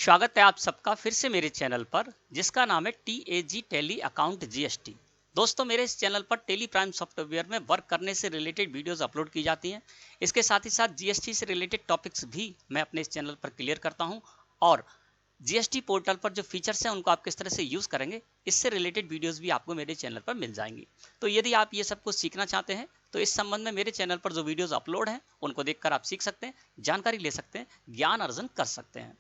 स्वागत है आप सबका फिर से मेरे चैनल पर जिसका नाम है TAG टैली अकाउंट GST। दोस्तों, मेरे इस चैनल पर टेली प्राइम सॉफ्टवेयर में वर्क करने से रिलेटेड वीडियोस अपलोड की जाती हैं। इसके साथ ही साथ GST से रिलेटेड टॉपिक्स भी मैं अपने इस चैनल पर क्लियर करता हूं और GST पोर्टल पर जो फीचर्स हैं उनको आप किस तरह से यूज़ करेंगे, इससे रिलेटेड वीडियोस भी आपको मेरे चैनल पर मिल जाएंगी। तो यदि आप ये सब कुछ सीखना चाहते हैं तो इस संबंध में मेरे चैनल पर जो वीडियोस अपलोड हैं उनको देखकर आप सीख सकते हैं, जानकारी ले सकते हैं, ज्ञान अर्जन कर सकते हैं।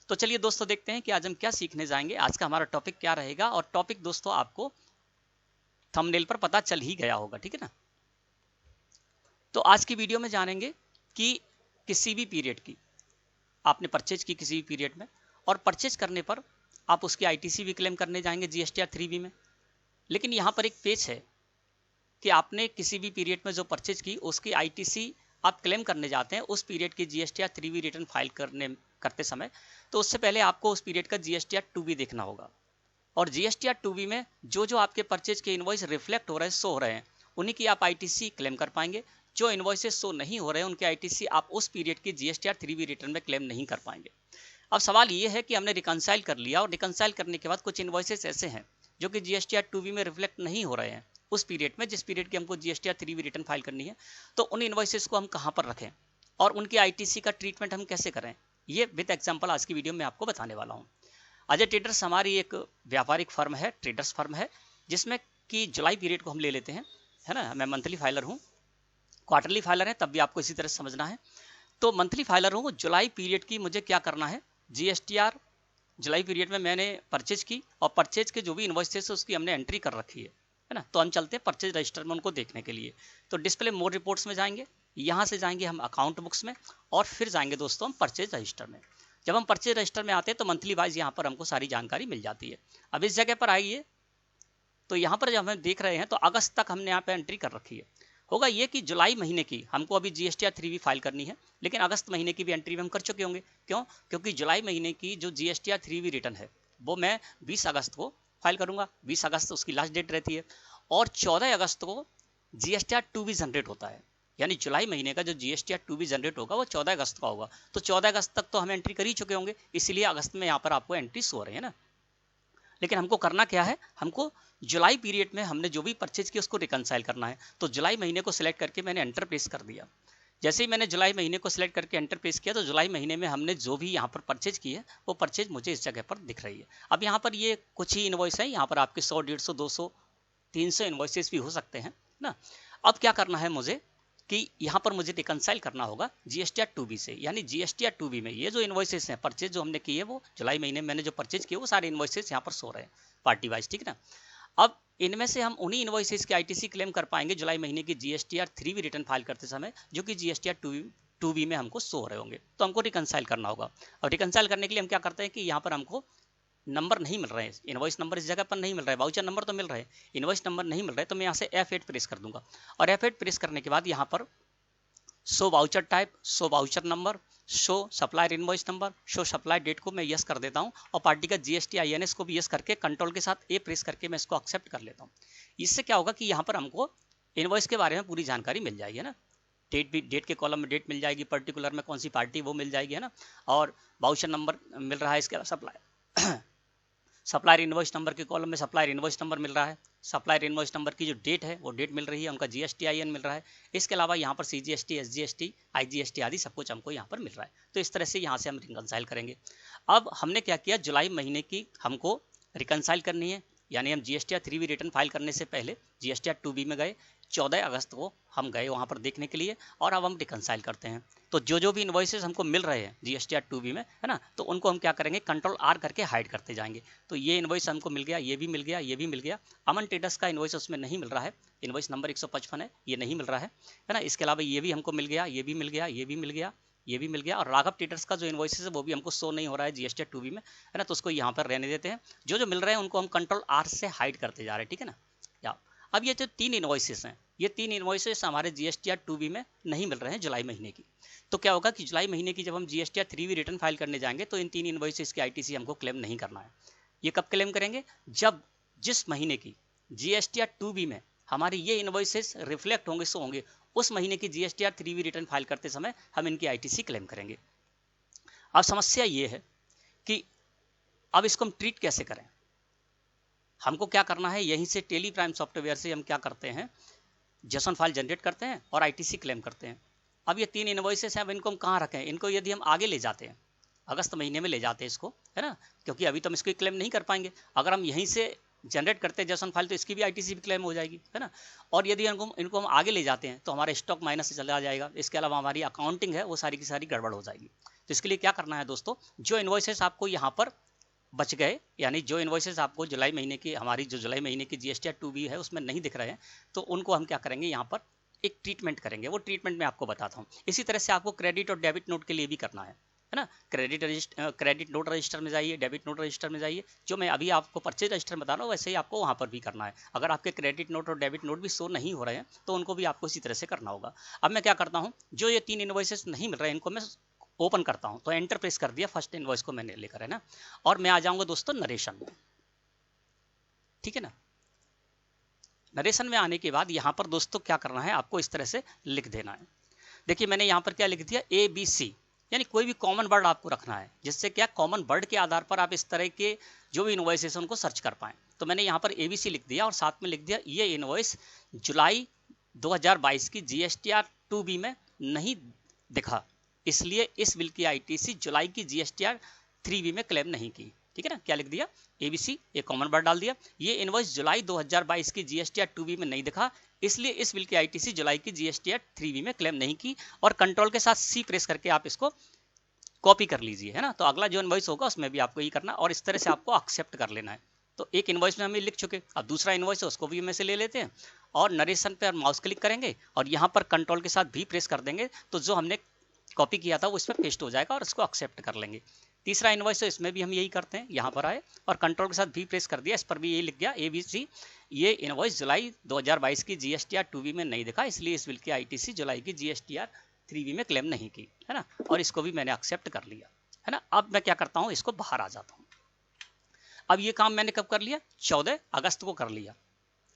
तो चलिए दोस्तों, देखते हैं कि आज हम क्या सीखने जाएंगे। आज का हमारा टॉपिक क्या रहेगा, और टॉपिक दोस्तों आपको थंबनेल पर पता चल ही गया होगा, ठीक है ना। तो आज की वीडियो में जानेंगे कि किसी भी पीरियड की आपने परचेज की किसी भी पीरियड में, और परचेज करने पर आप उसकी ITC भी क्लेम करने जाएंगे GSTR 3B में। लेकिन यहाँ पर एक पेच है कि आपने किसी भी पीरियड में जो परचेज की उसकी ITC आप क्लेम करने जाते हैं उस पीरियड की GSTR 3B रिटर्न फाइल करते समय, तो उससे पहले आपको उस पीरियड का GSTR 2B देखना होगा। और GSTR 2B में जो जो आपके परचेज के इनवॉइस रिफ्लेक्ट हो रहे हैं, शो हो रहे हैं, उन्हीं की आप ITC क्लेम कर पाएंगे। जो इनवॉइसेस शो नहीं हो रहे हैं उनके ITC आप उस पीरियड की GSTR 3B रिटर्न में क्लेम नहीं कर पाएंगे। अब सवाल ये है कि हमने रिकंसाइल कर लिया, और रिकंसाइल करने के बाद कुछ इनवॉइसेस ऐसे हैं जो कि GSTR 2B में रिफ्लेक्ट नहीं हो रहे हैं उस पीरियड में, जिस पीरियड की हमको GSTR 3B रिटर्न फाइल करनी है। तो उन इनवॉइसेस को हम कहाँ पर रखें और उनकी ITC का ट्रीटमेंट हम कैसे करें, ये विद एग्जाम्पल आज की वीडियो में आपको बताने वाला हूँ। अजय ट्रेडर्स हमारी एक व्यापारिक फर्म है, ट्रेडर्स फर्म है, जिसमें कि जुलाई पीरियड को हम ले लेते हैं, है ना। मैं मंथली फाइलर हूँ, क्वार्टरली फाइलर है, तब भी आपको इसी तरह समझना है। तो मंथली फाइलर हूँ, जुलाई पीरियड की मुझे क्या करना है, GSTR जुलाई पीरियड में मैंने परचेज की, और परचेज के जो भी इनवॉइसेस है उसकी हमने एंट्री कर रखी है ना। तो हम चलते हैं परचेज रजिस्टर में उनको देखने के लिए। तो डिस्प्ले मोड रिपोर्ट्स में जाएंगे, यहाँ से जाएंगे हम अकाउंट बुक्स में, और फिर जाएंगे दोस्तों हम परचेज रजिस्टर में। जब हम परचेज रजिस्टर में आते हैं तो मंथली वाइज यहाँ पर हमको सारी जानकारी मिल जाती है। अब इस जगह पर आइए, तो यहाँ पर जब हम देख रहे हैं तो अगस्त तक हमने यहाँ पे एंट्री कर रखी है। होगा ये कि जुलाई महीने की हमको अभी GSTR 3B फाइल करनी है, लेकिन अगस्त महीने की भी एंट्री हम कर चुके होंगे। क्यों? क्योंकि जुलाई महीने की जो GSTR 3B रिटर्न है वो मैं 20 अगस्त को फाइल करूंगा। 20 अगस्त उसकी लास्ट डेट रहती है, और 14 अगस्त को GSTR 2B जनरेट होता है। यानी जुलाई महीने का जो GSTR 2B जनरेट होगा वो 14 अगस्त का होगा। तो 14 अगस्त तक तो हम एंट्री कर ही चुके होंगे, इसीलिए अगस्त में यहाँ पर आपको एंट्री शो हो रही है ना। लेकिन हमको करना क्या है, हमको जुलाई पीरियड में हमने जो भी परचेज किया उसको रिकंसाइल करना है। तो जुलाई महीने को सिलेक्ट करके मैंने एंटर प्रेस कर दिया। जैसे ही मैंने जुलाई महीने को सिलेक्ट करके एंटर प्रेस किया तो जुलाई महीने में हमने जो भी यहाँ पर परचेज की है वो परचेज मुझे इस जगह पर दिख रही है। अब यहाँ पर ये कुछ ही इनवॉइस है, यहाँ पर आपके 100, 150, 200, 300 इनवॉइसेस भी हो सकते हैं ना। अब क्या करना है मुझे कि यहाँ पर मुझे रिकंसाइल करना होगा GSTR 2B से। यानी GSTR 2B में ये जो इनवॉइसेस हैं, परचेज जो हमने की है वो जुलाई महीने में मैंने जो परचेज किए वो सारे इनवॉइसेस यहाँ पर सो रहे हैं पार्टी वाइज, ठीक है ना। अब इनमें से हम उन्हीं इनवॉइसेस की ITC क्लेम कर पाएंगे जुलाई महीने की GSTR 3B रिटर्न फाइल करते समय, जो कि GSTR 2B में हमको शो रहे होंगे। तो हमको रिकंसाइल करना होगा, और रिकंसाइल करने के लिए हम क्या करते हैं कि यहाँ पर हमको नंबर नहीं मिल रहे हैं, इनवॉइस नंबर इस जगह पर नहीं मिल रहा है, वाउचर नंबर तो मिल रहे हैं, इनवॉइस नंबर नहीं मिल रहा है। तो मैं यहाँ से F8 प्रेस कर दूंगा, और F8 प्रेस करने के बाद यहाँ पर show voucher type, show voucher number, show supplier invoice number, show supply date को मैं यस कर देता हूं, और पार्टी का GST INS को भी यस करके कंट्रोल के साथ A प्रेस करके मैं इसको एक्सेप्ट कर लेता हूं। इससे क्या होगा कि यहाँ पर हमको इनवॉइस के बारे में पूरी जानकारी मिल जाएगी, है ना। डेट भी, डेट के कॉलम में डेट मिल जाएगी, पर्टिकुलर में कौन सी पार्टी वो मिल जाएगी, है ना। और वाउचर नंबर मिल रहा है, इसके सप्लाई सप्लायर इनवॉइस नंबर के कॉलम में सप्लायर इनवॉइस नंबर मिल रहा है, सप्लायर इनवॉइस नंबर की जो डेट है वो डेट मिल रही है, उनका GST IN मिल रहा है। इसके अलावा यहाँ पर CGST, SGST, IGST आदि सब कुछ हमको यहाँ पर मिल रहा है। तो इस तरह से यहाँ से हम रिकंसाइल करेंगे। अब हमने क्या किया, जुलाई महीने की हमको रिकंसाइल करनी है, यानी हम GSTR 3B रिटर्न फाइल करने से पहले GSTR 2B में गए, 14 अगस्त को हम गए वहाँ पर देखने के लिए, और अब हम रिकंसाइल करते हैं। तो जो भी इनवॉइसेस हमको मिल रहे हैं GSTR 2B में, है ना, तो उनको हम क्या करेंगे, कंट्रोल R करके हाइड करते जाएंगे। तो ये इनवॉइस हमको मिल गया, ये भी मिल गया, ये भी मिल गया। अमन ट्रेडर्स का इनवॉइस उसमें नहीं मिल रहा है, इनवॉइस नंबर 155 है, ये नहीं मिल रहा है ना। इसके अलावा ये भी हमको मिल गया, ये भी मिल गया, ये भी मिल गया, ये भी मिल गया। और राघव ट्रेडर्स का जो इनवॉइसेस है वो भी हमको शो नहीं हो रहा है GSTR 2B में, है ना। तो उसको यहाँ पर रहने देते हैं। जो मिल रहे हैं उनको हम कंट्रोल R से हाइड करते जा रहे हैं, ठीक है ना। या अब ये जो 3 इनवॉइसेस हैं, ये 3 इनवॉइसेस हमारे GSTR 2B में नहीं मिल रहे हैं जुलाई महीने की। तो क्या होगा कि जुलाई महीने की जब हम GSTR 3B रिटर्न फाइल करने जाएंगे तो इन 3 इनवॉइसेस की ITC हमको क्लेम नहीं करना है। ये कब क्लेम करेंगे, जब जिस महीने की GSTR 2B में हमारी ये इनवॉइसेस रिफ्लेक्ट होंगे, शो होंगे, उस महीने की GSTR 3B रिटर्न फाइल करते समय हम इनकी ITC क्लेम करेंगे। अब समस्या ये है कि अब इसको हम ट्रीट कैसे करें। हमको क्या करना है, यहीं से टेली प्राइम सॉफ्टवेयर से हम क्या करते हैं, जेसन फाइल जनरेट करते हैं और आईटीसी क्लेम करते हैं। अब ये 3 इनवॉइसेस हैं, अब इनको हम कहाँ रखें, इनको यदि हम आगे ले जाते हैं, अगस्त महीने में ले जाते हैं इसको, है ना, क्योंकि अभी तो हम इसको क्लेम नहीं कर पाएंगे। अगर हम यहीं से जनरेट करते हैं जेसन फाइल तो इसकी भी आईटीसी भी क्लेम हो जाएगी, है ना। और यदि इनको हम आगे ले जाते हैं तो हमारा स्टॉक माइनस से चला जाएगा, इसके अलावा हमारी अकाउंटिंग है वो सारी की सारी गड़बड़ हो जाएगी। तो इसके लिए क्या करना है दोस्तों, जो इनवॉइसेस आपको यहाँ पर बच गए, यानी जो इनवॉइसेस आपको जुलाई महीने की, हमारी जो जुलाई महीने की जीएसटी 2B है उसमें नहीं दिख रहे हैं, तो उनको हम क्या करेंगे, यहाँ पर एक ट्रीटमेंट करेंगे। वो ट्रीटमेंट मैं आपको बताता हूँ। इसी तरह से आपको क्रेडिट और डेबिट नोट के लिए भी करना है ना। क्रेडिट नोट रजिस्टर में जाइए, डेबिट नोट रजिस्टर में जाइए, जो मैं अभी आपको परचेज रजिस्टर में बता रहा हूँ वैसे ही आपको वहाँ पर भी करना है। अगर आपके क्रेडिट नोट और डेबिट नोट भी शो नहीं हो रहे हैं तो उनको भी आपको इसी तरह से करना होगा। अब मैं क्या करता हूँ, जो ये 3 इनवॉइसेस नहीं मिल रहे हैं इनको मैं ओपन करता हूं, तो एंटर प्रेस कर दिया, फर्स्ट इनवॉइस को मैंने लेकर, है ना, और मैं आ जाऊंगा दोस्तों नरेशन में, ठीक है ना। नरेशन में आने के बाद यहां पर दोस्तों क्या करना है, आपको इस तरह से लिख देना है। देखिए मैंने यहां पर क्या लिख दिया, ABC, यानी कोई भी कॉमन वर्ड आपको रखना है, जिससे क्या कॉमन वर्ड के आधार पर आप इस तरह के जो भी इनवॉइसेस उनको सर्च कर पाएं। तो मैंने यहाँ पर ABC लिख दिया और साथ में लिख दिया ये इनवॉइस जुलाई 2022 की GSTR 2B में नहीं दिखा, इसलिए इस बिल की आईटीसी जुलाई की GSTR 3B में क्लेम नहीं की। ठीक है ना, क्या लिख दिया, ABC, एक कॉमन वर्ड डाल दिया, ये इनवॉइस जुलाई 2022 की GSTR 2B में नहीं दिखा, इसलिए इस बिल की आईटीसी जुलाई की GSTR 3B में क्लेम नहीं की, और कंट्रोल के साथ C प्रेस करके आप इसको कॉपी कर लीजिए, है ना। तो अगला जो इनवॉइस होगा उसमें भी आपको ये करना, और इस तरह से आपको एक्सेप्ट कर लेना है। तो एक इनवॉइस में हम लिख चुके, अब दूसरा इनवॉइस है उसको भी में से ले लेते हैं, और नरेशन पे माउस क्लिक करेंगे और यहाँ पर कंट्रोल के साथ भी प्रेस कर देंगे, तो जो हमने कॉपी किया था वो इसमें पेस्ट हो जाएगा और इसको एक्सेप्ट कर लेंगे। तीसरा इनवॉइस है, इसमें भी हम यही करते हैं, यहाँ पर आए और कंट्रोल के साथ भी प्रेस कर दिया, इस पर भी यही लिख गया ABC, ये इनवॉइस जुलाई 2022 की GSTR 2B में नहीं दिखा, इसलिए इस बिल की आईटीसी जुलाई की GSTR 3B में क्लेम नहीं की, है ना, और इसको भी मैंने एक्सेप्ट कर लिया, है ना। अब मैं क्या करता हूँ, इसको बाहर आ जाता हूँ। अब ये काम मैंने कब कर लिया, 14 अगस्त को कर लिया,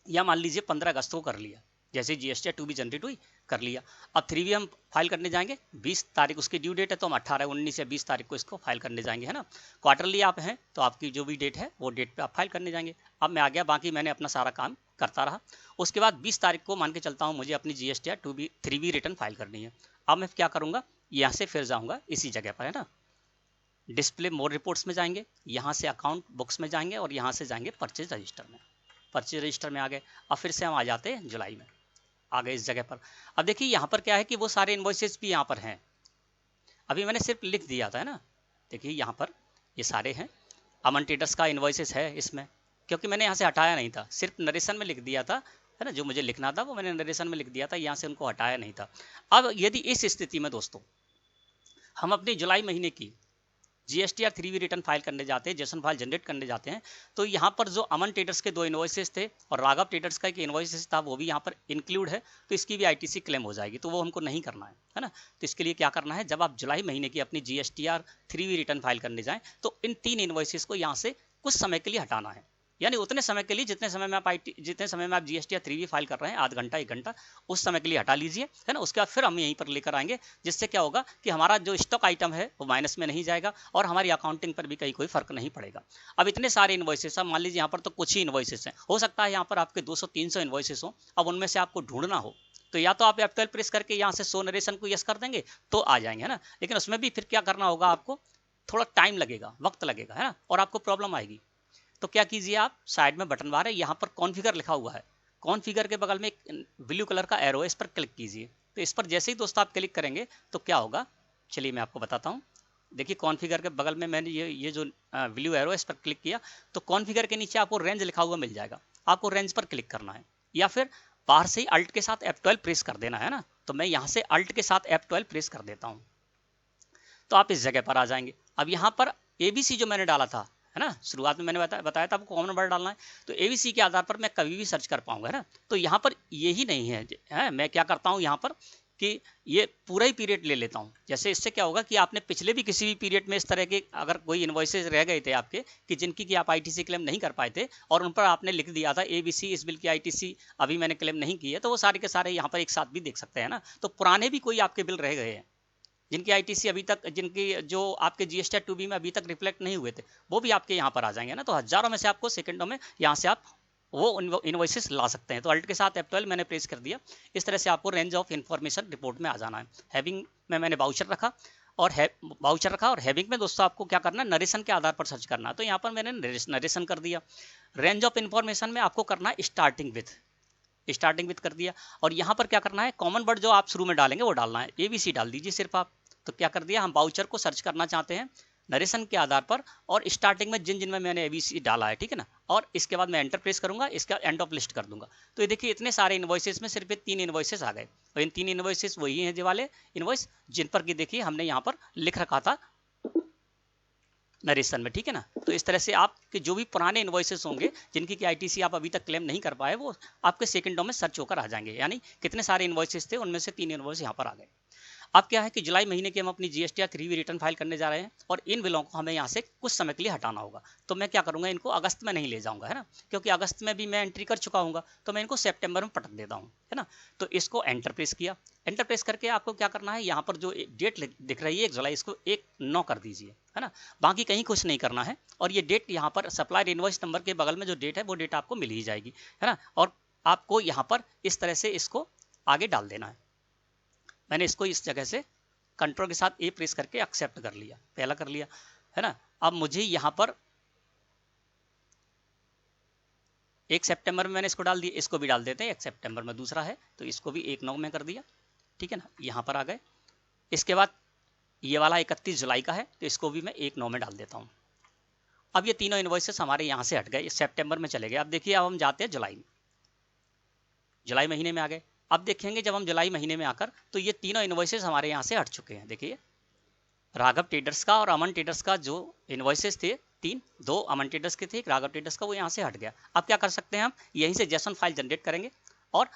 या मान लीजिए 15 अगस्त को कर लिया, जैसे GSTR 2B जनरेट हुई कर लिया। अब 3B हम फाइल करने जाएंगे, 20 तारीख उसकी ड्यू डेट है, तो हम 18, 19 या 20 तारीख को इसको फाइल करने जाएंगे, है ना। क्वार्टरली आप हैं तो आपकी जो भी डेट है वो डेट पे आप फाइल करने जाएंगे। अब मैं आ गया, बाकी मैंने अपना सारा काम करता रहा। उसके बाद 20 तारीख को मान के चलता हूँ मुझे अपनी GSTR 3B रिटर्न फाइल करनी है। अब मैं क्या करूँगा, यहाँ से फिर जाऊँगा इसी जगह पर, है ना, डिस्प्ले मोर रिपोर्ट्स में जाएंगे, यहाँ से अकाउंट बुक्स में जाएंगे और यहाँ से जाएंगे परचेज रजिस्टर में। परचेज रजिस्टर में आ गए, अब फिर से हम आ जाते हैं जुलाई में, आ गए इस जगह पर। अब देखिए यहाँ पर क्या है कि वो सारे इनवॉइसेस भी यहाँ पर हैं, अभी मैंने सिर्फ लिख दिया था, है ना। देखिए यहाँ पर ये सारे हैं, अमन ट्रेडर्स का इनवॉइसेस है इसमें, क्योंकि मैंने यहाँ से हटाया नहीं था, सिर्फ नरेशन में लिख दिया था, है ना, जो मुझे लिखना था वो मैंने नरेशन में लिख दिया था, यहाँ से उनको हटाया नहीं था। अब यदि इस स्थिति में दोस्तों हम अपनी जुलाई महीने की GSTR 3B रिटर्न फाइल करने जाते हैं, जेसन फाइल जनरेट करने जाते हैं, तो यहाँ पर जो अमन ट्रेडर्स के 2 इनवॉइसेस थे और राघव ट्रेडर्स का एक इनवॉइसेस था वो भी यहाँ पर इंक्लूड है, तो इसकी भी आईटीसी क्लेम हो जाएगी, तो वो हमको नहीं करना है ना। तो इसके लिए क्या करना है, जब आप जुलाई महीने की अपनी GSTR 3B रिटर्न फाइल करने जाएं तो इन 3 इनवॉइसेस को यहाँ से कुछ समय के लिए हटाना है, यानी उतने समय के लिए जितने समय में आप GSTR 3B फाइल कर रहे हैं, आध घंटा 1 घंटा, उस समय के लिए हटा लीजिए, है ना। उसके बाद फिर हम यहीं पर लेकर आएंगे, जिससे क्या होगा कि हमारा जो स्टॉक आइटम है वो माइनस में नहीं जाएगा और हमारी अकाउंटिंग पर भी कहीं कोई फर्क नहीं पड़ेगा। अब इतने सारे इनवॉइसेस, अब मान लीजिए यहाँ पर तो कुछ ही इनवॉइसेस हैं, हो सकता है यहाँ पर आपके 200-300 इनवॉइसेस हो, अब उनमें से आपको ढूंढना हो तो या तो आप F12 प्रेस करके यहाँ से शो नरेशन को यस कर देंगे तो आ जाएंगे, है ना। लेकिन उसमें भी फिर क्या करना होगा, आपको थोड़ा टाइम लगेगा, वक्त लगेगा, है ना, और आपको प्रॉब्लम आएगी। तो क्या कीजिए, आप साइड में बटन बार है, यहाँ पर कॉन्फ़िगर लिखा हुआ है, कॉन्फ़िगर के बगल में एक ब्लू कलर का एरो है, इस पर क्लिक कीजिए। तो इस पर जैसे ही दोस्तों आप क्लिक करेंगे तो क्या होगा, चलिए मैं आपको बताता हूँ। देखिए कॉन्फ़िगर के बगल में मैंने ये जो ब्लू एरो है इस पर क्लिक किया, तो कॉन्फ़िगर के नीचे आपको रेंज लिखा हुआ मिल जाएगा, आपको रेंज पर क्लिक करना है, या फिर बाहर से ही अल्ट के साथ F12 प्रेस कर देना है ना। तो मैं यहाँ से अल्ट के साथ F12 प्रेस कर देता हूँ, तो आप इस जगह पर आ जाएंगे। अब यहाँ पर ABC जो मैंने डाला था, है ना, शुरुआत में मैंने बताया था आपको कॉमन वर्ड डालना है, तो ABC के आधार पर मैं कभी भी सर्च कर पाऊंगा, है ना। तो यहाँ पर यही नहीं है, मैं क्या करता हूँ यहाँ पर कि ये पूरा ही पीरियड ले लेता हूँ। जैसे इससे क्या होगा कि आपने पिछले भी किसी भी पीरियड में इस तरह के अगर कोई इनवॉइसेस रह गए थे आपके कि जिनकी कि आप आईटीसी क्लेम नहीं कर पाए थे और उन पर आपने लिख दिया था ABC इस बिल की आईटीसी अभी मैंने क्लेम नहीं की है, तो वो सारे के सारे यहाँ पर एक साथ भी देख सकते हैं ना। तो पुराने भी कोई आपके बिल रह गए हैं जिनकी आईटीसी अभी तक, जिनकी जो आपके जीएसटी 2B में अभी तक रिफ्लेक्ट नहीं हुए थे, वो भी आपके यहाँ पर आ जाएंगे ना। तो हजारों में से आपको सेकंडों में यहाँ से आप वो इनवॉइसेस ला सकते हैं। तो अल्ट के साथ F12 मैंने प्रेस कर दिया। इस तरह से आपको रेंज ऑफ इन्फॉर्मेशन रिपोर्ट में आ जाना है। हैविंग में मैंने वाउचर रखा और हैविंग में दोस्तों आपको क्या करना है, नरेशन के आधार पर सर्च करना है। तो यहाँ पर मैंने नरेशन कर दिया। रेंज ऑफ इन्फॉर्मेशन में आपको करना है स्टार्टिंग विथ कर दिया। और यहाँ पर क्या करना है, कॉमन वर्ड जो आप शुरू में डालेंगे वो डालना है, ABC डाल दीजिए सिर्फ आप। तो क्या कर दिया, हम वाउचर को सर्च करना चाहते हैं नरेशन के आधार पर, और स्टार्टिंग में जिन में मैंने ABC डाला है, ठीक है ना। और इसके बाद मैं एंटर प्रेस करूंगा, इसका एंड ऑफ लिस्ट कर दूंगा। तो ये देखिए इतने सारे इनवॉइसेस में सिर्फ 3 इनवॉइसेस आ गए। और इन 3 इनवॉइसेस वही हैं जो वाले इनवॉइस जिन पर कि देखिए हमने यहाँ पर लिख रखा था नरेशन में, ठीक है ना। तो इस तरह से आपके जो भी पुराने इनवॉइसेस होंगे जिनकी की आईटीसी आप अभी तक क्लेम नहीं कर पाए, वो आपके सेकंडों में सर्च होकर आ जाएंगे। यानी कितने सारे इनवॉइसेस थे, उनमें से 3 इनवॉइस यहाँ पर आ गए। अब क्या है कि जुलाई महीने की हम अपनी जीएसटी 3B रिटर्न फाइल करने जा रहे हैं, और इन बिलों को हमें यहाँ से कुछ समय के लिए हटाना होगा। तो मैं क्या करूँगा, इनको अगस्त में नहीं ले जाऊँगा, है ना, क्योंकि अगस्त में भी मैं एंट्री कर चुका हूँ। तो मैं इनको सितंबर में पटक देता हूँ, है ना। तो इसको एंटर प्रेस किया। एंटर प्रेस करके आपको क्या करना है, यहाँ पर जो डेट दिख रही है 1 जुलाई, इसको 1/9 कर दीजिए, है ना। बाकी कहीं कुछ नहीं करना है। और ये डेट यहाँ पर सप्लायर इनवॉइस नंबर के बगल में जो डेट है वो डेट आपको मिल ही जाएगी, है ना। और आपको यहाँ पर इस तरह से इसको आगे डाल देना है। मैंने इसको इस जगह से कंट्रोल के साथ A प्रेस करके एक्सेप्ट कर लिया, पहला कर लिया, है ना। अब मुझे यहाँ पर 1 सितंबर में मैंने इसको डाल दिया, इसको भी डाल देते हैं 1 सितंबर में दूसरा है, तो इसको भी 1/9 में कर दिया, ठीक है ना। यहाँ पर आ गए। इसके बाद ये वाला 31 जुलाई का है, तो इसको भी मैं 1/9 में डाल देता हूँ। अब ये तीनों इनवॉइसेस हमारे यहाँ से हट गए, सितंबर में चले गए। अब देखिए अब हम जाते हैं जुलाई महीने में आ गए। अब देखेंगे जब हम जुलाई महीने में आकर, तो ये तीनों इनवॉइसेस हमारे यहाँ से हट चुके हैं। देखिए राघव ट्रेडर्स का और अमन ट्रेडर्स का जो इनवॉइसेस थे 3, 2 अमन ट्रेडर्स के थे, एक राघव ट्रेडर्स का, वो यहाँ से हट गया। अब क्या कर सकते हैं, हम यहीं से जेसन फाइल जनरेट करेंगे और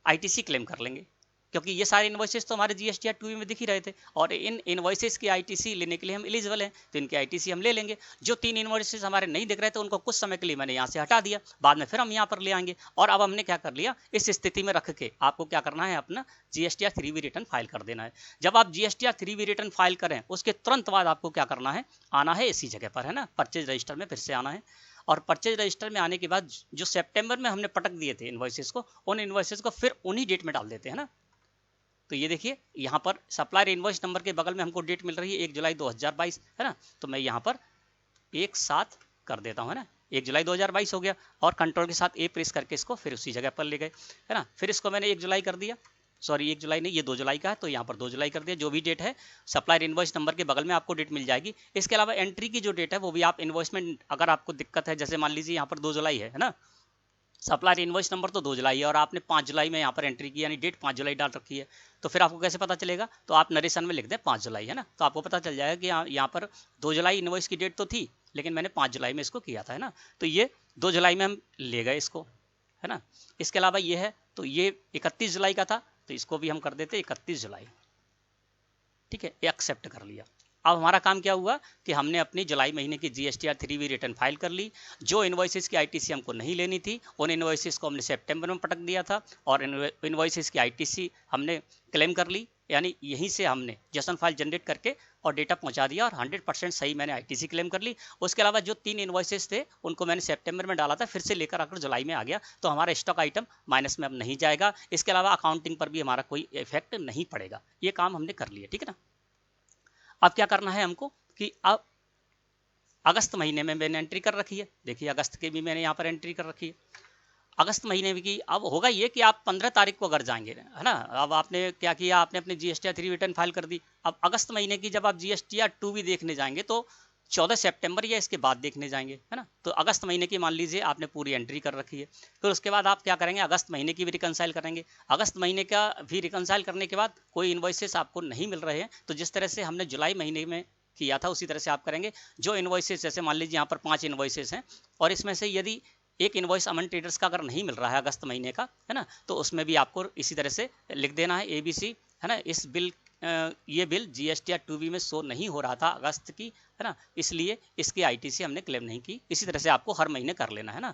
आईटीसी क्लेम कर लेंगे, क्योंकि ये सारे इनवॉइसेस तो हमारे जीएसटी 2B में दिख ही रहे थे। और इन इनवॉइसेस की आईटीसी लेने के लिए हम एलिजिबल हैं, तो इनकी आईटीसी हम ले लेंगे। जो 3 इनवॉइसेस हमारे नहीं दिख रहे थे उनको कुछ समय के लिए मैंने यहाँ से हटा दिया, बाद में फिर हम यहाँ पर ले आएंगे। और अब हमने क्या कर लिया, इस स्थिति में रख के आपको क्या करना है, अपना जीएसटी 3B रिटर्न फाइल कर देना है। जब आप जीएसटी 3B रिटर्न फाइल करें, उसके तुरंत बाद आपको क्या करना है, आना है इसी जगह पर, है ना, परचेज रजिस्टर में फिर से आना है। और परचेज रजिस्टर में आने के बाद जो सितंबर में हमने पटक दिए थे इनवॉइसेस को, उन इनवॉइसेस को फिर उन्हीं डेट में डाल देते हैं ना। तो ये देखिए यहाँ पर सप्लायर इनवॉइस नंबर के बगल में हमको डेट मिल रही है 1 जुलाई 2022, है ना। तो मैं यहाँ पर 1/7 कर देता हूँ, है ना, 1 जुलाई 2022 हो गया। और कंट्रोल के साथ A प्रेस करके इसको फिर उसी जगह पर ले गए, है ना। फिर इसको मैंने 1 जुलाई कर दिया, सॉरी 1 जुलाई नहीं, ये 2 जुलाई का है, तो यहाँ पर 2 जुलाई कर दिया। जो भी डेट है सप्लायर इनवॉइस नंबर के बगल में आपको डेट मिल जाएगी। इसके अलावा एंट्री की जो डेट है वो भी आप इनवॉइस में, अगर आपको दिक्कत है, जैसे मान लीजिए यहाँ पर 2 जुलाई है ना, सप्लायर इनवॉइस नंबर तो 2 जुलाई है और आपने 5 जुलाई में यहाँ पर एंट्री की, यानी डेट 5 जुलाई डाल रखी है, तो फिर आपको कैसे पता चलेगा, तो आप नरेशन में लिख दें 5 जुलाई, है ना। तो आपको पता चल जाएगा कि यहाँ पर 2 जुलाई इनवॉइस की डेट तो थी, लेकिन मैंने 5 जुलाई में इसको किया था, है ना। तो ये 2 जुलाई में हम ले गए इसको, है ना। इसके अलावा ये है, तो ये 31 जुलाई का था, तो इसको भी हम कर देते 31 जुलाई, ठीक है, एक्सेप्ट कर लिया। अब हमारा काम क्या हुआ कि हमने अपनी जुलाई महीने की जीएसटी 3B रिटर्न फाइल कर ली। जो इनवॉइसेस की आईटीसी हमको नहीं लेनी थी, उन इनवॉइसेस को हमने सितंबर में पटक दिया था, और इनवॉइसेस की आईटीसी हमने क्लेम कर ली। यानी यहीं से हमने जेसन फाइल जनरेट करके और डेटा पहुंचा दिया, और 100% सही मैंने आईटीसी क्लेम कर ली। उसके अलावा जो 3 इनवॉइसेस थे उनको मैंने सितंबर में डाला था, फिर से लेकर आकर जुलाई में आ गया, तो हमारा स्टॉक आइटम माइनस में अब नहीं जाएगा। इसके अलावा अकाउंटिंग पर भी हमारा कोई इफेक्ट नहीं पड़ेगा। ये काम हमने कर लिया, ठीक है ना। अब क्या करना है हमको कि अब अगस्त महीने में मैंने एंट्री कर रखी है, देखिए अगस्त की भी मैंने यहाँ पर एंट्री कर रखी है। अगस्त महीने की अब होगा ये कि आप 15 तारीख को अगर जाएंगे, है ना, अब आपने क्या किया, आपने अपनी जीएसटी 3 रिटर्न फाइल कर दी। अब अगस्त महीने की जब आप जीएसटी 2B देखने जाएंगे तो 14 सितंबर या इसके बाद देखने जाएंगे, है ना। तो अगस्त महीने की मान लीजिए आपने पूरी एंट्री कर रखी है, फिर उसके बाद आप क्या करेंगे, अगस्त महीने की भी रिकनसाइल करेंगे। अगस्त महीने का भी रिकनसाइल करने के बाद कोई इनवॉइसेस आपको नहीं मिल रहे हैं, तो जिस तरह से हमने जुलाई महीने में किया था उसी तरह से आप करेंगे। जो इनवॉइसेस, जैसे मान लीजिए यहाँ पर 5 इनवॉइसेस हैं, और इसमें से यदि एक इनवॉइस अमन ट्रेडर्स का अगर नहीं मिल रहा है अगस्त महीने का, है ना, तो उसमें भी आपको इसी तरह से लिख देना है ABC, है ना। इस बिल ये बिल जीएसटी 2B में शो नहीं हो रहा था अगस्त की, है ना, इसलिए इसकी आईटीसी हमने क्लेम नहीं की। इसी तरह से आपको हर महीने कर लेना है ना।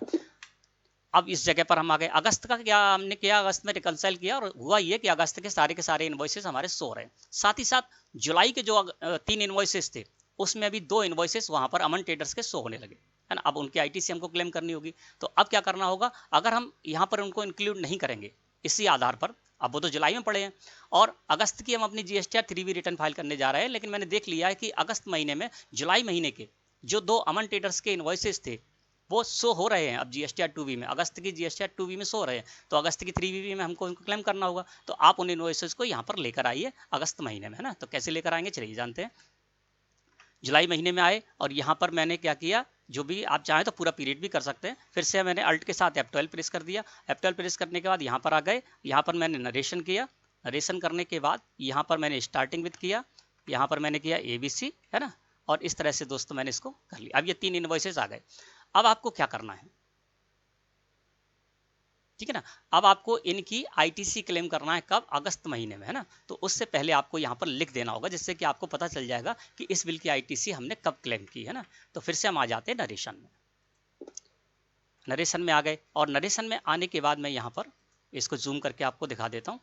अब इस जगह पर हम आ गए। अगस्त का क्या हमने किया, अगस्त में रिकंसाइल किया और हुआ ये कि अगस्त के सारे इनवॉइसेस हमारे शो रहे। साथ ही साथ जुलाई के जो 3 इनवॉइसेस थे उसमें अभी 2 इनवॉइसेस वहां पर अमन ट्रेडर्स के शो होने लगे, है ना। अब उनकी आईटीसी हमको क्लेम करनी होगी, तो अब क्या करना होगा, अगर हम यहाँ पर उनको इंक्लूड नहीं करेंगे इसी आधार पर, अब वो तो जुलाई में पड़े हैं और अगस्त की हम अपनी जीएसटीआर 3B रिटर्न फाइल करने जा रहे हैं, लेकिन मैंने देख लिया है कि अगस्त महीने में जुलाई महीने के जो 2 अमन ट्रेडर्स के इनवॉइसेस थे वो शो हो रहे हैं अब जीएसटीआर 2B में, अगस्त की जीएसटीआर 2B में शो रहे हैं, तो अगस्त की 3B में हमको उनको क्लेम करना होगा। तो आप उन इनवॉइसेस को यहाँ पर लेकर आइए अगस्त महीने में, है ना। तो कैसे लेकर आएंगे चलिए जानते हैं। जुलाई महीने में आए और यहाँ पर मैंने क्या किया, जो भी आप चाहें तो पूरा पीरियड भी कर सकते हैं। फिर से मैंने अल्ट के साथ F12 प्रेस कर दिया। F12 प्रेस करने के बाद यहाँ पर आ गए, यहाँ पर मैंने नरेशन किया। नरेशन करने के बाद यहाँ पर मैंने स्टार्टिंग विद किया, यहाँ पर मैंने किया ABC, है ना। और इस तरह से दोस्तों मैंने इसको कर लिया। अब ये 3 इनवॉइसेस आ गए। अब आपको क्या करना है, ठीक है ना। अब आपको इनकी आईटीसी क्लेम करना है कब, अगस्त महीने में, है ना। तो उससे पहले आपको यहाँ पर लिख देना होगा, जिससे कि आपको पता चल जाएगा कि इस बिल की आईटीसी हमने कब क्लेम की, है ना। तो फिर से हम आ जाते हैं नरेशन में। नरेशन में आ गए और नरेशन में आने के बाद मैं यहाँ पर इसको जूम करके आपको दिखा देता हूँ।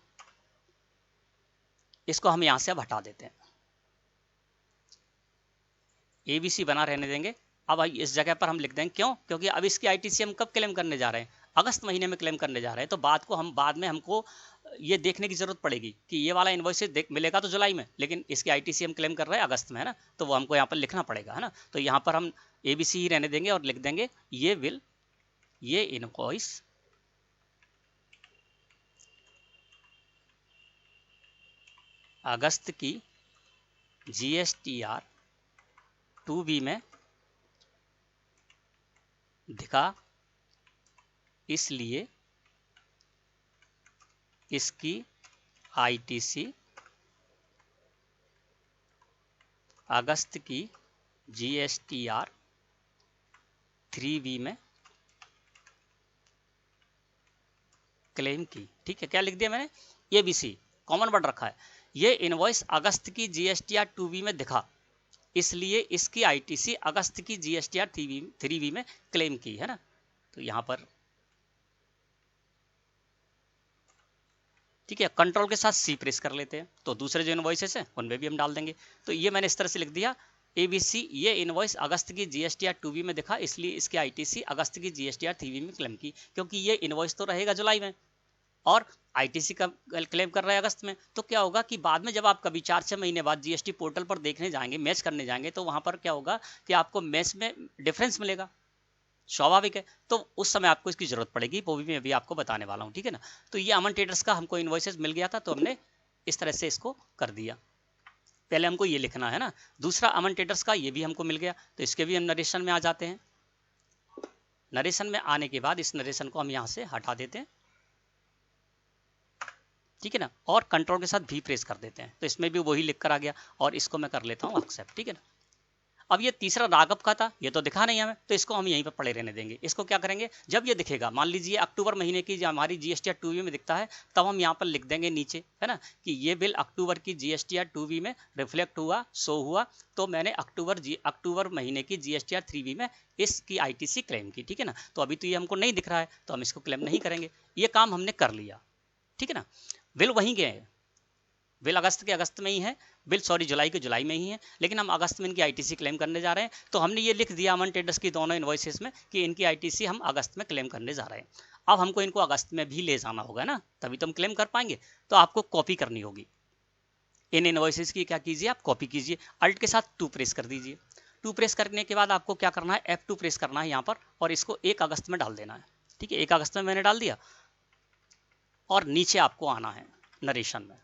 इसको हम यहाँ से अब हटा देते हैं, ABC बना रहने देंगे। अब इस जगह पर हम लिख देंगे, क्यों, क्योंकि अब इसकी आईटीसी हम कब क्लेम करने जा रहे हैं, अगस्त महीने में क्लेम करने जा रहे हैं। तो बाद में हमको ये देखने की जरूरत पड़ेगी कि ये वाला इनवॉइस मिलेगा तो जुलाई में, लेकिन इसकी आईटीसी हम क्लेम कर रहे हैं अगस्त में, है ना। तो वो हमको यहाँ पर लिखना पड़ेगा, है ना। तो यहाँ पर हम ABC ही रहने देंगे और लिख देंगे ये इनवॉइस अगस्त की GSTR 2B में दिखा, इसलिए इसकी आईटीसी अगस्त की GSTR 3B में क्लेम की। ठीक है, क्या लिख दिया मैंने, ABC कॉमन वर्ड रखा है। ये इनवॉइस अगस्त की GSTR 2B में दिखा, इसलिए इसकी आईटीसी अगस्त की GSTR 3B में क्लेम की, है ना। तो यहां पर ठीक है, कंट्रोल के साथ C प्रेस कर लेते हैं, तो दूसरे जो इनवॉइसेस हैं उनमें भी हम डाल देंगे। तो ये मैंने इस तरह से लिख दिया, ABC ये इनवॉइस अगस्त की GSTR 2B में दिखा, इसलिए इसकी आईटीसी अगस्त की GSTR 3B में क्लेम की, क्योंकि ये इनवॉइस तो रहेगा जुलाई में और आईटीसी का क्लेम कर रहे हैं अगस्त में। तो क्या होगा कि बाद में जब आप कभी 4-6 महीने बाद जीएसटी पोर्टल पर देखने जाएंगे, मैच करने जाएंगे, तो वहां पर क्या होगा कि आपको मैच में डिफरेंस मिलेगा, स्वाभाविक है। तो उस समय आपको इसकी जरूरत पड़ेगी, वो भी मैं अभी आपको बताने वाला हूँ, ठीक है ना। तो ये अमन ट्रेडर्स का हमको इनवॉइसेस मिल गया था, तो हमने इस तरह से इसको कर दिया। पहले हमको ये लिखना है ना। दूसरा अमन ट्रेडर्स का ये भी हमको मिल गया, तो इसके भी हम नरेशन में आ जाते हैं। नरेशन में आने के बाद इस नरेशन को हम यहाँ से हटा देते हैं, ठीक है ना, और कंट्रोल के साथ भी प्रेस कर देते हैं। तो इसमें भी वही लिख कर आ गया और इसको मैं कर लेता हूँ एक्सेप्ट, ठीक है ना। अब ये तीसरा राघव का था, ये तो दिखा नहीं हमें, तो इसको हम यहीं पर पड़े रहने देंगे। इसको क्या करेंगे, जब ये दिखेगा, मान लीजिए अक्टूबर महीने की जो हमारी GSTR 2B में दिखता है, तब हम यहाँ पर लिख देंगे नीचे, है ना, कि ये बिल अक्टूबर की GSTR 2B में रिफ्लेक्ट हुआ, शो हुआ, तो मैंने अक्टूबर महीने की GSTR 3B में इसकी आईटीसी क्लेम की, ठीक है ना। तो अभी तो ये हमको नहीं दिख रहा है, तो हम इसको क्लेम नहीं करेंगे। ये काम हमने कर लिया, ठीक है ना। बिल वहीं गए हैं, बिल अगस्त के अगस्त में ही है, बिल सॉरी जुलाई के जुलाई में ही है, लेकिन हम अगस्त में इनकी आईटीसी क्लेम करने जा रहे हैं। तो हमने ये लिख दिया अमन ट्रेडर्स की दोनों इनवॉइसेस में कि इनकी आईटीसी हम अगस्त में क्लेम करने जा रहे हैं। अब हमको इनको अगस्त में भी ले जाना होगा ना, तभी तो हम क्लेम कर पाएंगे। तो आपको कॉपी करनी होगी इन इनवॉइसेस की। क्या कीजिए, आप कॉपी कीजिए, अल्ट के साथ 2 प्रेस कर दीजिए। 2 प्रेस करने के बाद आपको क्या करना है, F2 प्रेस करना है यहाँ पर और इसको 1 अगस्त में डाल देना है, ठीक है। 1 अगस्त में मैंने डाल दिया और नीचे आपको आना है नरेशन में,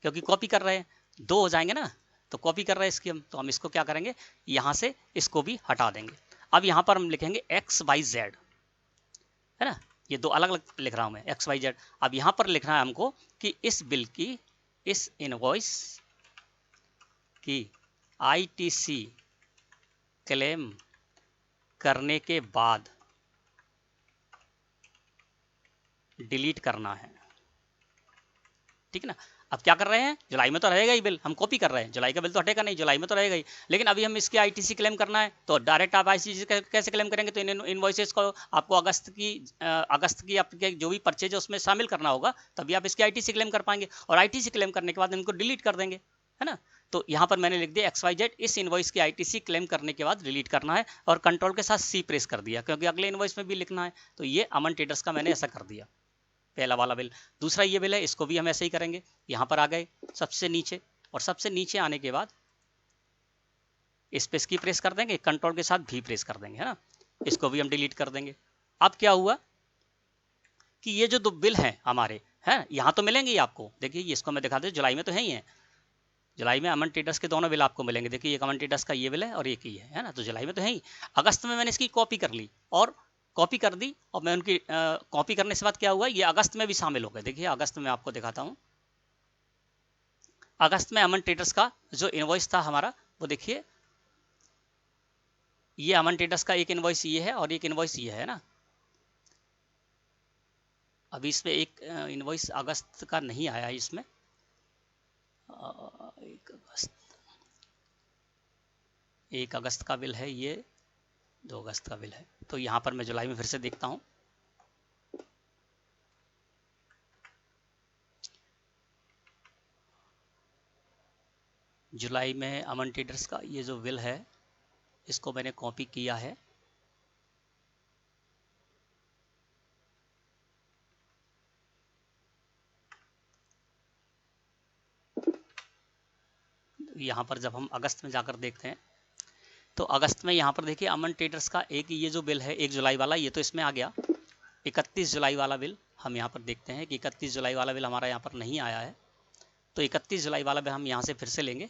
क्योंकि कॉपी कर रहे हैं, 2 हो जाएंगे ना, तो कॉपी कर रहे हैं इसकी हम, तो हम इसको क्या करेंगे, यहाँ से इसको भी हटा देंगे। अब यहाँ पर हम लिखेंगे XYZ, है ना, ये 2 अलग अलग लिख रहा हूँ मैं, XYZ। अब यहाँ पर लिखना है हमको कि इस बिल की, इस इनवॉइस की आईटीसी क्लेम करने के बाद डिलीट करना है, ठीक है ना। अब क्या कर रहे हैं, जुलाई में तो रहेगा ही बिल, हम कॉपी कर रहे हैं, जुलाई का बिल तो हटेगा नहीं, जुलाई में तो रहेगा ही। लेकिन अभी हम इसकी आईटीसी क्लेम करना है, तो डायरेक्ट आप आईटीसी कैसे क्लेम करेंगे, तो इन इनवॉइसेस को आपको अगस्त की आपके जो भी परचेज है उसमें शामिल करना होगा, तभी आप इसकी आईटीसी क्लेम कर पाएंगे। और आईटीसी क्लेम करने के बाद इनको डिलीट कर देंगे, है ना। तो यहाँ पर मैंने लिख दिया XYZ, इस इनवॉइस की आईटीसी क्लेम करने के बाद डिलीट करना है, और कंट्रोल के साथ C प्रेस कर दिया, क्योंकि अगले इनवॉइस में भी लिखना है। तो ये अमन ट्रेडर्स का मैंने ऐसा कर दिया, पहला वाला बिल। दूसरा ये बिल है, इसको भी हम ऐसे ही करेंगे। यहाँ पर आ गए सबसे नीचे, और सबसे नीचे आने के बाद इस पे की प्रेस कर देंगे, कंट्रोल के साथ V प्रेस कर देंगे, है ना। इसको भी हम डिलीट कर देंगे। अब क्या हुआ कि ये जो दो बिल हैं हमारे, हैं यहाँ तो मिलेंगे ही आपको। देखिए इसको मैं दिखा दूँ, जुलाई में तो है ही है, जुलाई में अमन ट्रेडर्स के दोनों बिल आपको मिलेंगे। देखिए एक अमन ट्रेडर्स का ये बिल है और एक ही है ना, तो जुलाई में तो है ही। अगस्त में मैंने इसकी कॉपी कर ली और कॉपी कर दी, और मैं उनकी कॉपी करने से बाद क्या हुआ, ये अगस्त में भी शामिल हो गए। देखिए अगस्त में आपको दिखाता हूँ, अगस्त में अमन ट्रेडर्स का जो इनवॉइस था हमारा, वो देखिए ये अमन ट्रेडर्स का एक इनवॉइस ये है और एक इनवॉइस ये है ना। अभी इसमें एक इनवॉइस अगस्त का नहीं आया है इसमें, 1 अगस्त का बिल है ये, 2 अगस्त का बिल है। तो यहाँ पर मैं जुलाई में फिर से देखता हूँ, जुलाई में अमन ट्रेडर्स का ये जो बिल है इसको मैंने कॉपी किया है, यहाँ पर जब हम अगस्त में जाकर देखते हैं तो अगस्त में यहाँ पर देखिए अमन ट्रेडर्स का एक ये जो बिल है 1 जुलाई वाला, ये तो इसमें आ गया। 31 जुलाई वाला बिल हम यहाँ पर देखते हैं कि 31 जुलाई वाला बिल हमारा यहाँ पर नहीं आया है, तो 31 जुलाई वाला बिल हम यहाँ से फिर से लेंगे।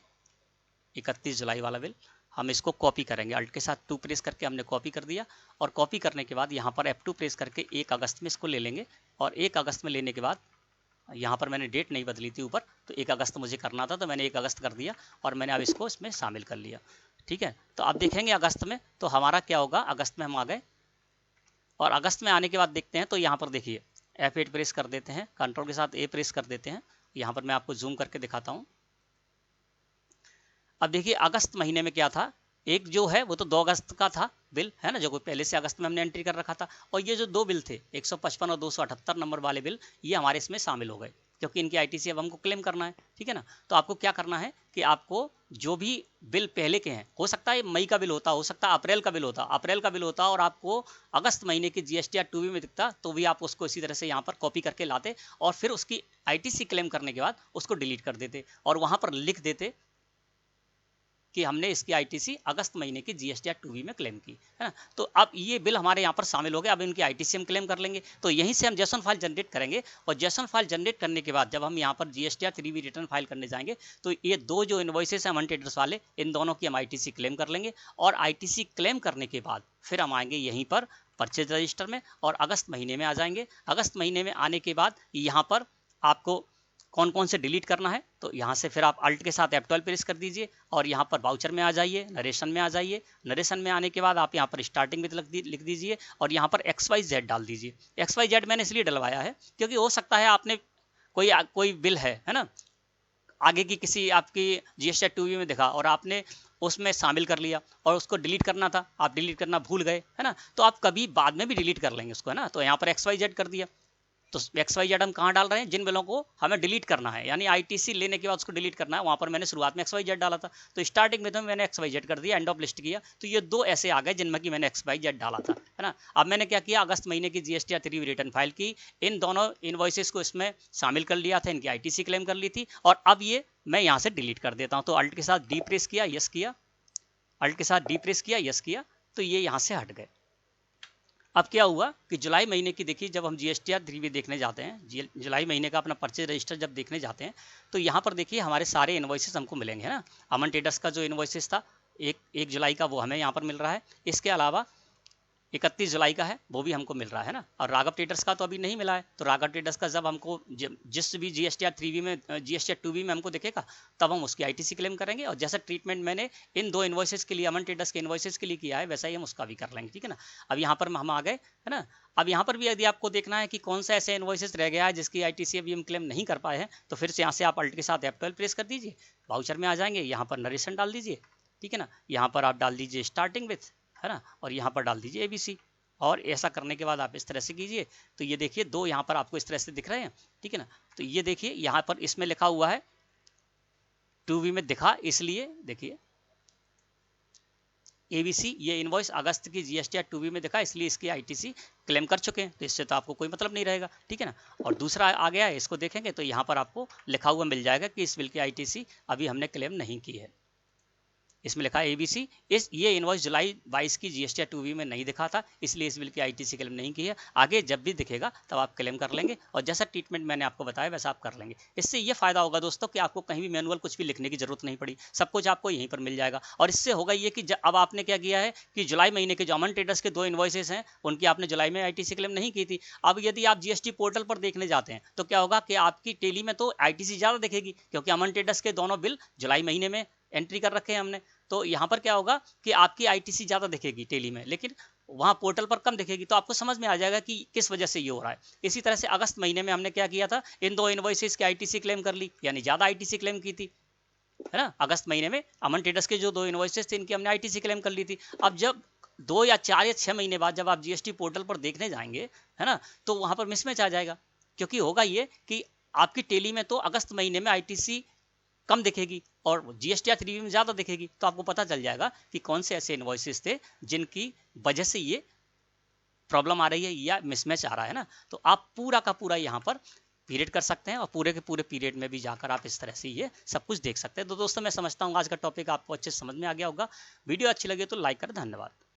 31 जुलाई वाला बिल हम इसको कॉपी करेंगे, अल्ट के साथ 2 प्रेस करके हमने कॉपी कर दिया, और कॉपी करने के बाद यहाँ पर F2 प्रेस करके 1 अगस्त में इसको ले लेंगे। और 1 अगस्त में लेने के बाद यहाँ पर मैंने डेट नहीं बदली थी ऊपर, तो 1 अगस्त मुझे करना था, तो मैंने 1 अगस्त कर दिया और मैंने अब इसको इसमें शामिल कर लिया। ठीक है, तो अब देखेंगे अगस्त में तो हमारा क्या होगा। अगस्त में हम आ गए, और अगस्त में आने के बाद देखते हैं, तो यहाँ पर देखिए F8 प्रेस कर देते हैं, कंट्रोल के साथ A प्रेस कर देते हैं। यहाँ पर मैं आपको जूम करके दिखाता हूँ। अब देखिए अगस्त महीने में क्या था, एक जो है वो तो 2 अगस्त का था बिल, है ना, जो कोई पहले से अगस्त में हमने एंट्री कर रखा था, और ये जो 2 बिल थे 155 और 278 नंबर वाले बिल, ये हमारे इसमें शामिल हो गए, क्योंकि इनकी आईटीसी अब हमको क्लेम करना है। ठीक है ना, तो आपको क्या करना है कि आपको जो भी बिल पहले के हैं, हो सकता है मई का बिल होता, हो सकता है अप्रैल का बिल होता, और आपको अगस्त महीने की GST या 2B में दिखता, तो भी आप उसको इसी तरह से यहाँ पर कॉपी करके लाते और फिर उसकी आईटीसी क्लेम करने के बाद उसको डिलीट कर देते और वहाँ पर लिख देते कि हमने इसकी आईटीसी अगस्त महीने की GST या 2B में क्लेम की, है ना। तो अब ये बिल हमारे यहाँ पर शामिल हो गए, अब इनकी आईटीसी हम क्लेम कर लेंगे। तो यहीं से हम जेसन फाइल जनरेट करेंगे, और जेसन फाइल जनरेट करने के बाद जब हम यहाँ पर GST या 3B रिटर्न फाइल करने जाएंगे, तो ये 2 जो इनवॉइसेस हैं अमन ट्रेडर्स वाले, इन दोनों की हम आईटीसी क्लेम कर लेंगे। और आईटीसी क्लेम करने के बाद फिर हम आएंगे यहीं पर परचेज रजिस्टर में, और अगस्त महीने में आ जाएंगे। अगस्त महीने में आने के बाद यहाँ पर आपको कौन कौन से डिलीट करना है, तो यहाँ से फिर आप अल्ट के साथ F12 प्रेस कर दीजिए, और यहाँ पर वाउचर में आ जाइए, नरेशन में आ जाइए। नरेशन में आने के बाद आप यहाँ पर स्टार्टिंग में लिख दीजिए, और यहाँ पर XYZ डाल दीजिए। XYZ मैंने इसलिए डलवाया है क्योंकि हो सकता है आपने कोई बिल है ना, आगे की किसी आपकी GST 2B में दिखा और आपने उसमें शामिल कर लिया और उसको डिलीट करना था, आप डिलीट करना भूल गए, है ना, तो आप कभी बाद में भी डिलीट कर लेंगे उसको, है ना। तो यहाँ पर XYZ कर दिया। तो XYZ हम कहाँ डाल रहे हैं, जिन बिलों को हमें डिलीट करना है, यानी आईटीसी लेने के बाद उसको डिलीट करना है, वहाँ पर मैंने शुरुआत में XYZ डाला था, तो स्टार्टिंग में तो मैंने XYZ कर दिया, एंड ऑफ लिस्ट किया, तो ये 2 ऐसे आ गए जिनमें कि मैंने XYZ डाला था, है ना। अब मैंने क्या किया, अगस्त महीने की GST या 3B रिटर्न फाइल की, इन दोनों इनवॉइसेस को इसमें शामिल कर लिया था, इनकी आईटीसी क्लेम कर ली थी, और अब ये मैं यहाँ से डिलीट कर देता हूँ। तो अल्ट के साथ D प्रेस किया, यस किया, अल्ट के साथ D प्रेस किया, यस किया, तो ये यहाँ से हट गए। अब क्या हुआ कि जुलाई महीने की देखिए, जब हम GST या 3B देखने जाते हैं, जुलाई महीने का अपना परचेज रजिस्टर जब देखने जाते हैं, तो यहाँ पर देखिए हमारे सारे इनवॉइसेस हमको मिलेंगे, है ना। अमन ट्रेडर्स का जो इनवॉइसेस था 1 जुलाई का, वो हमें यहाँ पर मिल रहा है। इसके अलावा 31 जुलाई का है, वो भी हमको मिल रहा है ना। और राघव ट्रेडर्स का तो अभी नहीं मिला है, तो राघव ट्रेडर्स का जब हमको जिस भी GSTR 3B में GSTR 2B में हमको दिखेगा तब हम उसकी ITC क्लेम करेंगे। और जैसा ट्रीटमेंट मैंने इन 2 इन्वॉइसेस के लिए, अमन ट्रेडर्स के इन्वॉइसेस के लिए किया है, वैसा ही हम उसका भी कर लेंगे, ठीक है ना। अब यहाँ पर हम आ गए, है ना। अब यहाँ पर भी यदि आपको देखना है कि कौन सा ऐसे इन्वॉइसेस रह गया है जिसकी ITC अभी हम क्लेम नहीं कर पाए हैं, तो फिर से यहाँ से आप अल्ट के साथ F12 प्रेस कर दीजिए, वाउचर में आ जाएंगे, यहाँ पर नरेशन डाल दीजिए, ठीक है ना। यहाँ पर आप डाल दीजिए स्टार्टिंग विथ, है ना, और यहाँ पर डाल दीजिए ABC। और ऐसा करने के बाद आप इस तरह से कीजिए, तो ये देखिए 2 यहाँ पर आपको इस तरह से दिख रहे हैं, ठीक है ना। तो ये देखिए यहाँ पर इसमें लिखा हुआ है 2B में दिखा, इसलिए देखिए ABC ये इनवॉइस अगस्त की GSTR 2B में दिखा, इसलिए इसकी ITC क्लेम कर चुके हैं, तो इससे तो आपको कोई मतलब नहीं रहेगा, ठीक है ना। और दूसरा आ गया है, इसको देखेंगे तो यहाँ पर आपको लिखा हुआ मिल जाएगा कि इस बिल की ITC अभी हमने क्लेम नहीं की है। इसमें लिखा है ABC, ये इनवॉइस जुलाई 22 की GSTR 2B में नहीं दिखा था, इसलिए इस बिल की ITC क्लेम नहीं की है। आगे जब भी दिखेगा तब आप क्लेम कर लेंगे, और जैसा ट्रीटमेंट मैंने आपको बताया वैसा आप कर लेंगे। इससे ये फायदा होगा दोस्तों कि आपको कहीं भी मैनुअल कुछ भी लिखने की जरूरत नहीं पड़ी, सब कुछ आपको यहीं पर मिल जाएगा। और इससे होगा ये कि अब आपने क्या किया है कि जुलाई महीने के जो अमन ट्रेडर्स के 2 इन्वॉइसेस हैं उनकी आपने जुलाई में ITC क्लेम नहीं की थी। अब यदि आप GST पोर्टल पर देखने जाते हैं तो क्या होगा कि आपकी टेली में तो ITC ज़्यादा दिखेगी, क्योंकि अमन ट्रेडर्स के दोनों बिल जुलाई महीने में एंट्री कर रखे हैं हमने। तो यहाँ पर क्या होगा कि आपकी ITC ज़्यादा दिखेगी टेली में, लेकिन वहाँ पोर्टल पर कम दिखेगी। तो आपको समझ में आ जाएगा कि किस वजह से ये हो रहा है। इसी तरह से अगस्त महीने में हमने क्या किया था, इन 2 इनवॉइसेस की ITC क्लेम कर ली, यानी ज़्यादा ITC क्लेम की थी, है ना। अगस्त महीने में अमन ट्रेडर्स के जो 2 इनवॉइसेस थे इनकी हमने ITC क्लेम कर ली थी। अब जब 2 या 4 या 6 महीने बाद जब आप GST पोर्टल पर देखने जाएंगे, है ना, तो वहाँ पर मिसमैच आ जाएगा, क्योंकि होगा ये कि आपकी टेली में तो अगस्त महीने में ITC कम दिखेगी और GSTR 3B में ज़्यादा दिखेगी। तो आपको पता चल जाएगा कि कौन से ऐसे इनवॉइसेस थे जिनकी वजह से ये प्रॉब्लम आ रही है या मिसमैच आ रहा है ना। तो आप पूरा का पूरा यहाँ पर पीरियड कर सकते हैं, और पूरे के पूरे पीरियड में भी जाकर आप इस तरह से ये सब कुछ देख सकते हैं। तो दोस्तों मैं समझता हूँ आज का टॉपिक आपको अच्छे से समझ में आ गया होगा। वीडियो अच्छी लगे तो लाइक करें। धन्यवाद।